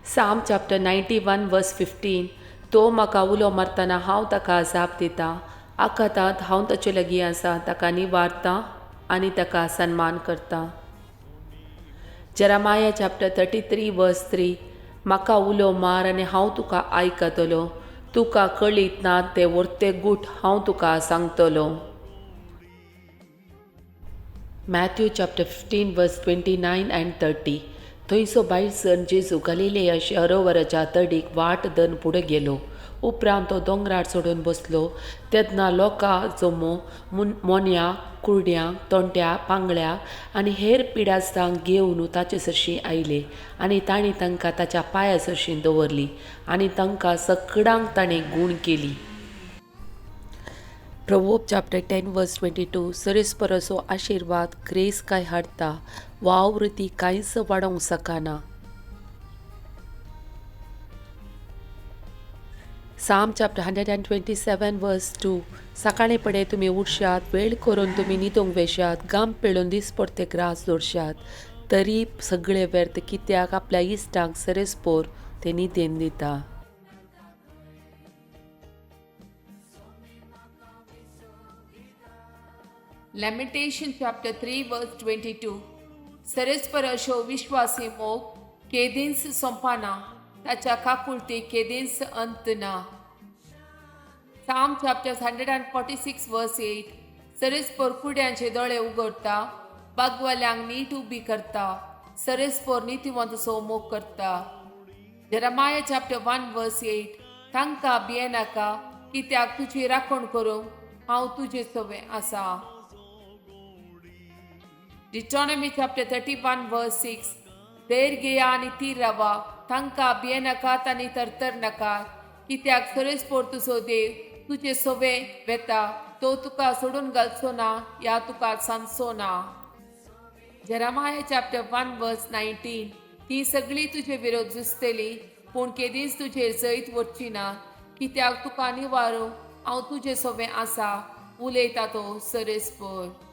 Psalm chapter 91 verse 15. तो म्हाका उलो मारतना हांव ताका जाप दितां. आकांतांत हांव ताचे लागीं आसा, ताका निवारतां आनी ताका सन्मान करतां. Jeremiah chapter 33 verse 3. म्हाका उलो मार आनी हांव तुका आयकतलो. तुका कळीत ना ते वर्ते गूठ हांव तुका सांगतलो. Matthew chapter 15 verse 29 and 30. थंयचो भायर सर जेजू गलिलेया सरोवराच्या तडीक वाट धन पुढे गेलो. उपरांत तो दोंगरार चडून बसलो. तेन्ना लोकां जमो मोन्या, कुर्ड्यांक, तोंट्या, पांगळ्याक आनी हेर पिडास्तांक घेवन ताचे सरशीं आयले आनी तांणी तांकां ताच्या पांया सरशीं दवरली आनी तांकां सगळ्यांक ताणें गूण केली. Proverbs chapter 10 verse 22. सरीसपरसो आशिर्वाद ग्रेस काय हाडटा, वावर ती कांयच वाडोवंक शकना. Psalm chapter 127 verse 2. सकाळी पडे तुमी उठशात, वेळ करून तुमी न्हिदूंक वेशात, घाम पिळून दिसपरते ग्रास जोडशात, तरी सगळे व्यर्थ, कित्याक आपल्या इश्टांक सरीसपोर ते न्हिदेन दिता. Lamentation chapter 3 verse 22. सरेस्पर अशो विश्वासी मोग केदींस संपना, ताच्या काकुळती केदींस अंत ना. Psalm chapter 146 verse 8. सरेस्पर कुड्यांचे दोळे उगडता, बागवाल्यांक नीट उबी करता, सरेस्पर नितिवंतसो मोग करता. Jeremiah chapter 1 verse 8. तांकां भियेनाका, कित्याक तुजी राखण करूंक हांव तुजे सवे आसा. Deuteronomy chapter 31 verse 6. धैर्य घेया आनी थीर रावा, तांकां भियेनाकात आनी तरतर नाकात, कित्याक सरेस्पोर तुजो देव तुजे सवे वेता, तो तुका सोडून घालचो ना या तुका सांगचो ना. Jeremiah chapter 1 verse 19. ती सगळी तुजे विरोध झुजतली, पूण केदींच तुजेर जैत वरची ना, कित्याक तुका निवारूंक हांव तुजे सवे आसा, उलयता तो सरेस्पोर.